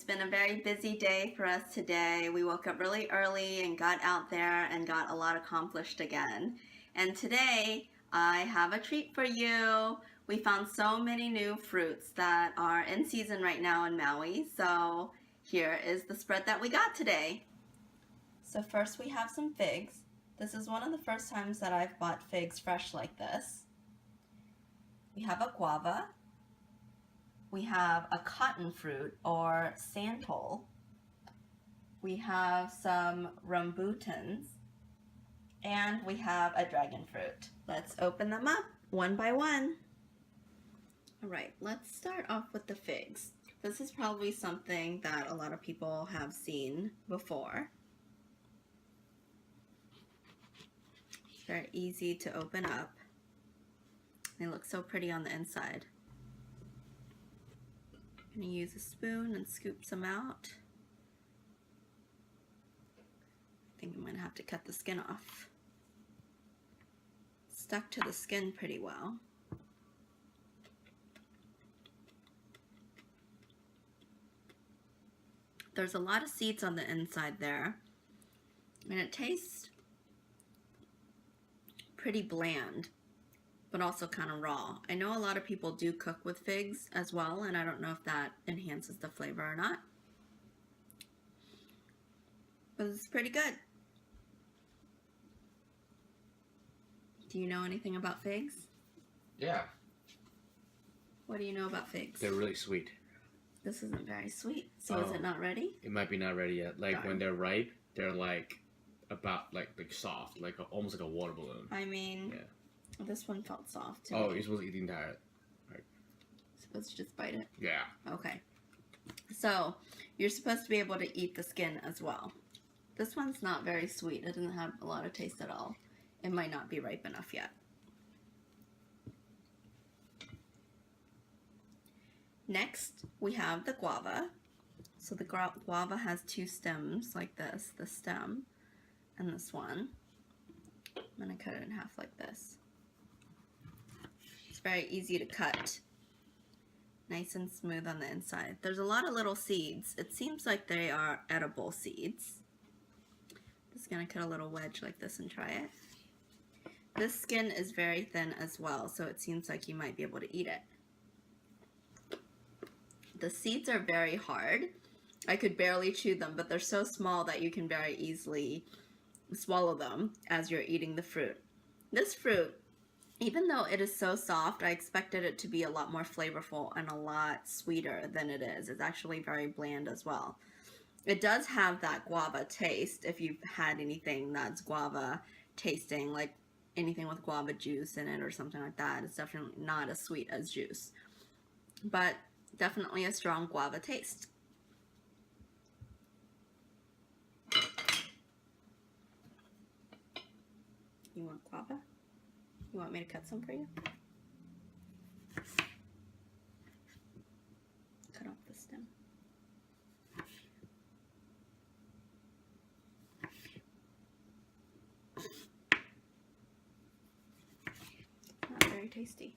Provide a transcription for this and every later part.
It's been a very busy day for us today. We woke up really early and got out there and got a lot accomplished again. And today I have a treat for you. We found so many new fruits that are in season right now in Maui. So here is the spread that we got today. So first we have some figs. This is one of the first times that I've bought figs fresh like this. We have a guava. We have a cotton fruit or santol. We have some rambutans. And we have a dragon fruit. Let's open them up one by one. Alright, let's start off with the figs. This is probably something that a lot of people have seen before. It's very easy to open up. They look so pretty on the inside. I'm going to use a spoon and scoop some out. I think I'm going to have to cut the skin off. It's stuck to the skin pretty well. There's a lot of seeds on the inside there, and it tastes pretty bland, but also kind of raw. I know a lot of people do cook with figs as well, and I don't know if that enhances the flavor or not. But it's pretty good. Do you know anything about figs? Yeah. What do you know about figs? They're really sweet. This isn't very sweet. So is it not ready? It might be not ready yet. Like Darn. when they're ripe, they're like about like soft, like almost like a water balloon. I mean, yeah. This one felt soft too. Oh, you're supposed to eat the entire. Right. Supposed to just bite it? Yeah. Okay. So you're supposed to be able to eat the skin as well. This one's not very sweet. It doesn't have a lot of taste at all. It might not be ripe enough yet. Next, we have the guava. So the guava has two stems like this, the stem and this one. I'm going to cut it in half like this. It's very easy to cut. Nice and smooth on the inside. There's a lot of little seeds. It seems like they are edible seeds. Just going to cut a little wedge like this and try it. This skin is very thin as well, so it seems like you might be able to eat it. The seeds are very hard. I could barely chew them, but they're so small that you can very easily swallow them as you're eating the fruit. This fruit, even though it is so soft, I expected it to be a lot more flavorful and a lot sweeter than it is. It's actually very bland as well. It does have that guava taste if you've had anything that's guava tasting, like anything with guava juice in it or something like that. It's definitely not as sweet as juice, but definitely a strong guava taste. You want guava? You want me to cut some for you? Cut off the stem. Not very tasty.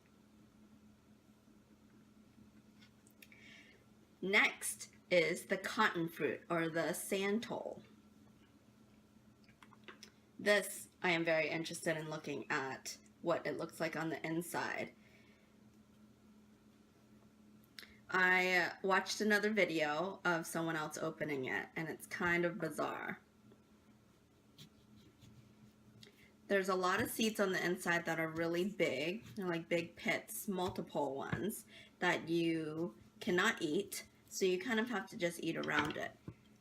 Next is the cotton fruit or the santol. This I am very interested in looking at what it looks like on the inside. I watched another video of someone else opening it, and it's kind of bizarre. There's a lot of seeds on the inside that are really big. They're like big pits, multiple ones that you cannot eat, so you kind of have to just eat around it.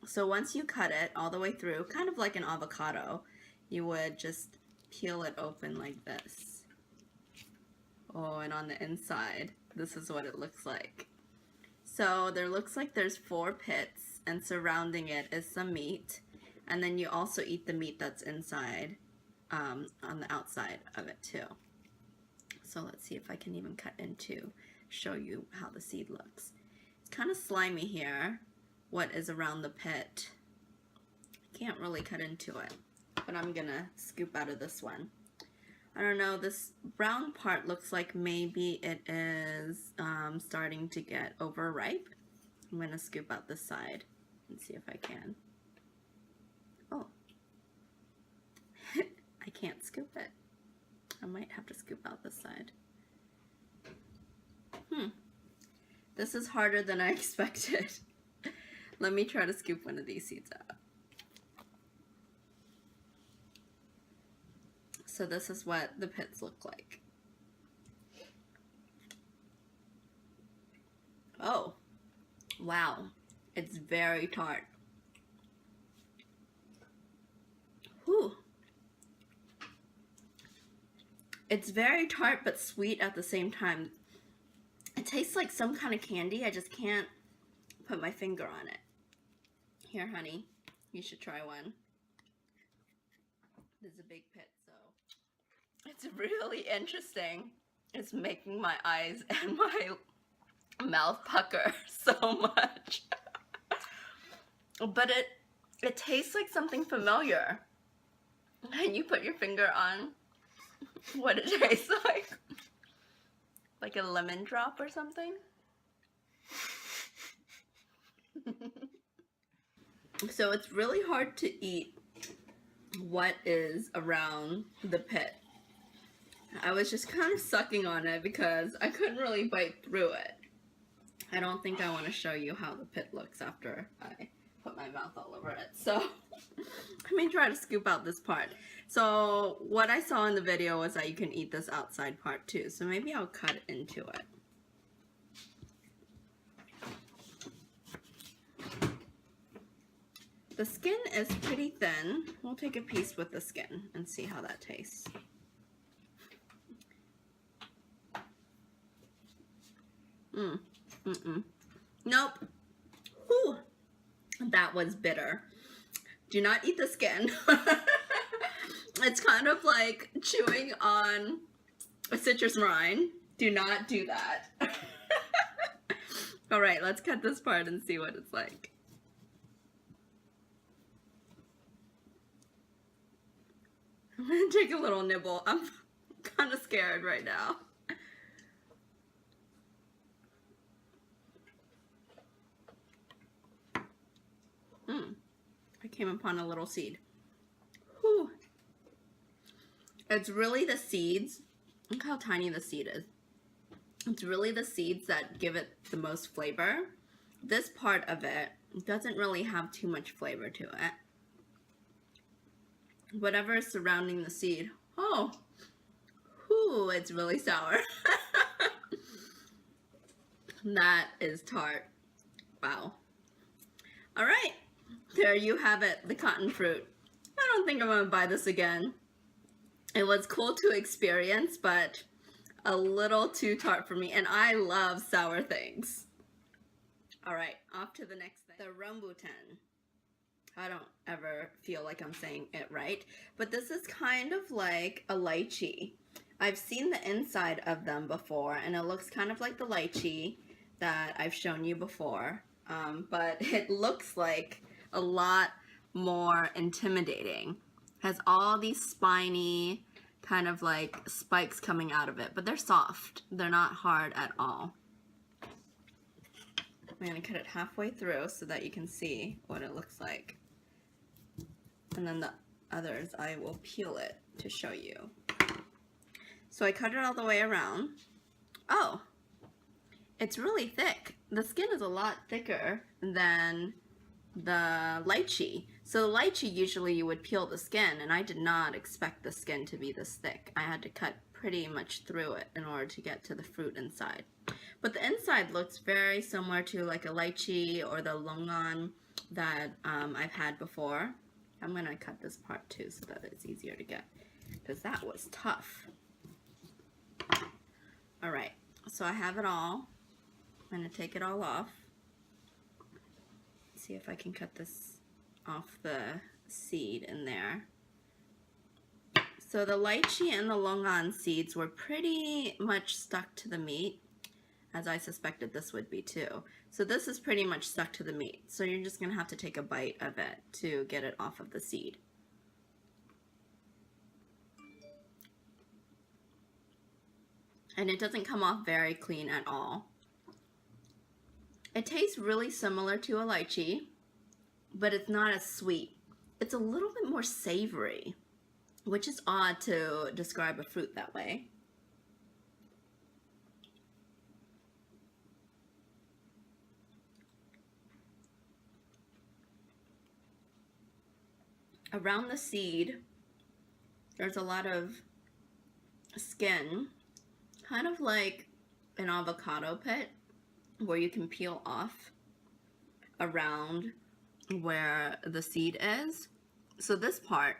So once you cut it all the way through, kind of like an avocado, you would just peel it open like this. Oh, and on the inside, this is what it looks like. So there looks like there's 4 pits, and surrounding it is some meat. And then you also eat the meat that's inside, on the outside of it too. So let's see if I can even cut into, show you how the seed looks. It's kind of slimy here, what is around the pit. I can't really cut into it, but I'm gonna scoop out of this one. I don't know, this brown part looks like maybe it is starting to get overripe. I'm going to scoop out this side and see if I can. Oh. I can't scoop it. I might have to scoop out this side. This is harder than I expected. Let me try to scoop one of these seeds out. So this is what the pits look like. Oh, wow. It's very tart. Whew. It's very tart but sweet at the same time. It tastes like some kind of candy. I just can't put my finger on it. Here, honey, you should try one. There's a big pit, so it's really interesting. It's making my eyes and my mouth pucker so much. But it tastes like something familiar. And you put your finger on what it tastes like. Like a lemon drop or something. So it's really hard to eat what is around the pit. I was just kind of sucking on it because I couldn't really bite through it. I don't think I want to show you how the pit looks after I put my mouth all over it. So let me try to scoop out this part. So what I saw in the video was that you can eat this outside part too. So maybe I'll cut into it. The skin is pretty thin. We'll take a piece with the skin and see how that tastes. Nope. Whew. That was bitter. Do not eat the skin. It's kind of like chewing on a citrus rind. Do not do that. All right, let's cut this part and see what it's like. I'm gonna take a little nibble. I'm kind of scared right now. I came upon a little seed. Whew. It's really the seeds. Look how tiny the seed is. It's really the seeds that give it the most flavor. This part of it doesn't really have too much flavor to it. Whatever is surrounding the seed. Oh, whew, it's really sour. That is tart. Wow. All right, there you have it, the cotton fruit. I don't think I'm gonna buy this again. It was cool to experience, but a little too tart for me, and I love sour things. All right, off to the next thing. The Rumbutan. I don't ever feel like I'm saying it right, but this is kind of like a lychee. I've seen the inside of them before, and it looks kind of like the lychee that I've shown you before, but it looks like a lot more intimidating. Has all these spiny kind of like spikes coming out of it, but they're soft. They're not hard at all. I'm going to cut it halfway through so that you can see what it looks like. And then the others, I will peel it to show you. So I cut it all the way around. Oh, it's really thick. The skin is a lot thicker than the lychee. So the lychee, usually you would peel the skin, and I did not expect the skin to be this thick. I had to cut pretty much through it in order to get to the fruit inside. But the inside looks very similar to like a lychee or the longan that I've had before. I'm going to cut this part too so that it's easier to get, because that was tough. Alright, so I have it all. I'm going to take it all off. See if I can cut this off the seed in there. So the lychee and the longan seeds were pretty much stuck to the meat, as I suspected this would be too. So this is pretty much stuck to the meat. So you're just going to have to take a bite of it to get it off of the seed. And it doesn't come off very clean at all. It tastes really similar to a lychee, but it's not as sweet. It's a little bit more savory, which is odd to describe a fruit that way. Around the seed, there's a lot of skin, kind of like an avocado pit, where you can peel off around where the seed is. So this part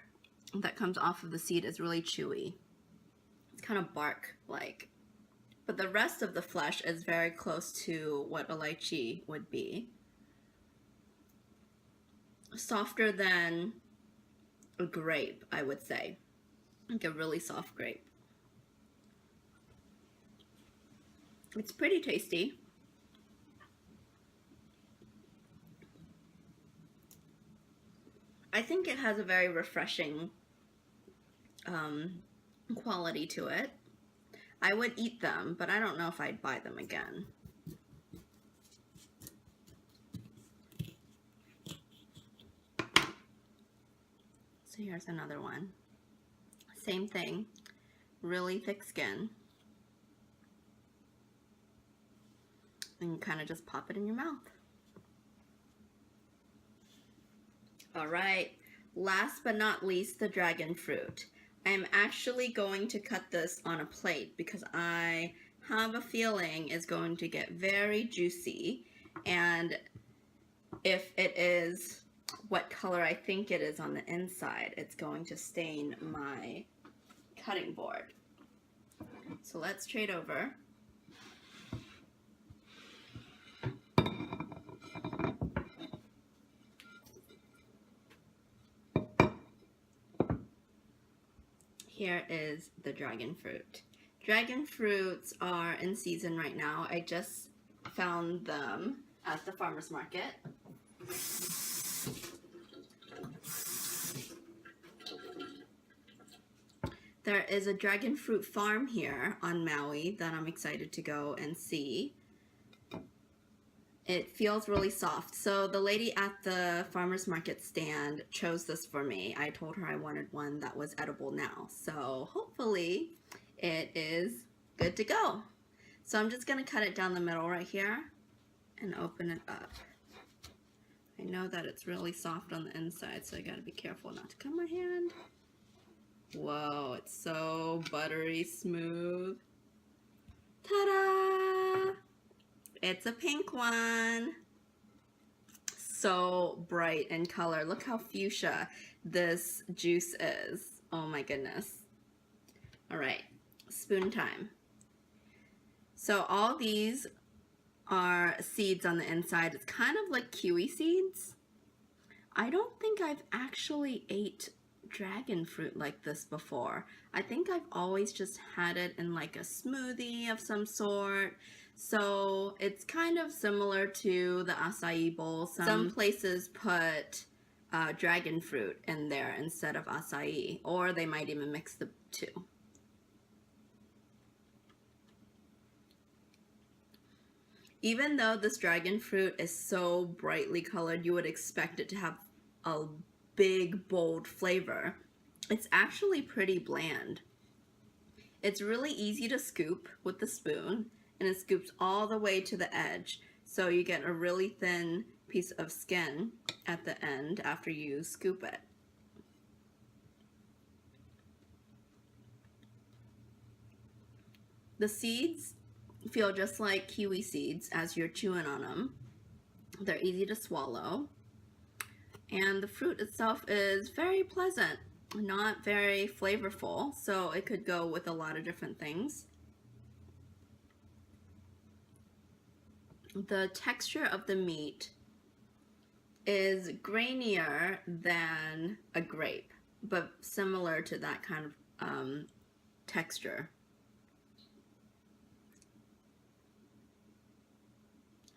that comes off of the seed is really chewy. It's kind of bark-like. But the rest of the flesh is very close to what a lychee would be. Softer than a grape, I would say. Like a really soft grape. It's pretty tasty. I think it has a very refreshing quality to it. I would eat them, but I don't know if I'd buy them again. So here's another one. Same thing, really thick skin. And you kind of just pop it in your mouth. All right, last but not least, the dragon fruit. I'm actually going to cut this on a plate because I have a feeling it's going to get very juicy, and if it is what color I think it is on the inside, it's going to stain my cutting board. So let's trade over. Here is the dragon fruit. Dragon fruits are in season right now. I just found them at the farmer's market. There is a dragon fruit farm here on Maui that I'm excited to go and see. It feels really soft. So the lady at the farmer's market stand chose this for me. I told her I wanted one that was edible now. So hopefully it is good to go. So I'm just gonna cut it down the middle right here and open it up. I know that it's really soft on the inside, so I gotta be careful not to cut my hand. Whoa, it's so buttery smooth. Ta-da! It's a pink one. So bright in color. Look how fuchsia this juice is. Oh my goodness. All right, spoon time. So all these are seeds on the inside. It's kind of like kiwi seeds. I don't think I've actually ate dragon fruit like this before. I think I've always just had it in like a smoothie of some sort. So it's kind of similar to the acai bowl. Some places put dragon fruit in there instead of acai, or they might even mix the two. Even though this dragon fruit is so brightly colored, you would expect it to have a big, bold flavor. It's actually pretty bland. It's really easy to scoop with the spoon, and it scoops all the way to the edge. So you get a really thin piece of skin at the end after you scoop it. The seeds feel just like kiwi seeds as you're chewing on them. They're easy to swallow. And the fruit itself is very pleasant, not very flavorful, so it could go with a lot of different things. The texture of the meat is grainier than a grape, but similar to that kind of texture.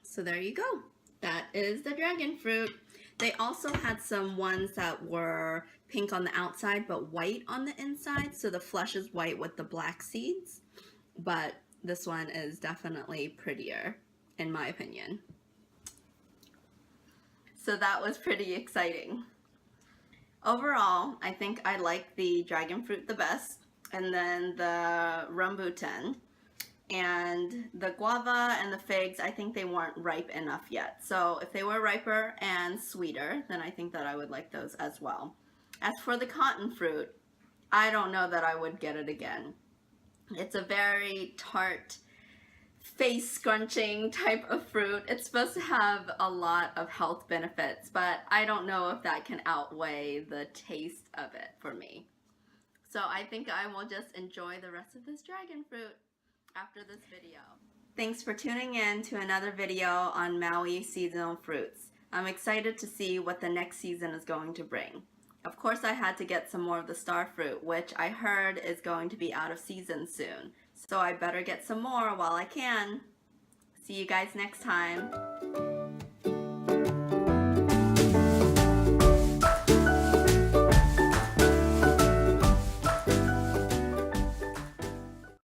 So there you go. That is the dragon fruit. They also had some ones that were pink on the outside but white on the inside. So the flesh is white with the black seeds. But this one is definitely prettier, in my opinion. So that was pretty exciting. Overall, I think I like the dragon fruit the best, and then the rambutan. And the guava and the figs, I think they weren't ripe enough yet. So if they were riper and sweeter, then I think that I would like those as well. As for the cotton fruit, I don't know that I would get it again. It's a very tart, face scrunching type of fruit. It's supposed to have a lot of health benefits, but I don't know if that can outweigh the taste of it for me. So I think I will just enjoy the rest of this dragon fruit after this video. Thanks for tuning in to another video on Maui seasonal fruits. I'm excited to see what the next season is going to bring. Of course, I had to get some more of the star fruit, which I heard is going to be out of season soon. So I better get some more while I can. See you guys next time.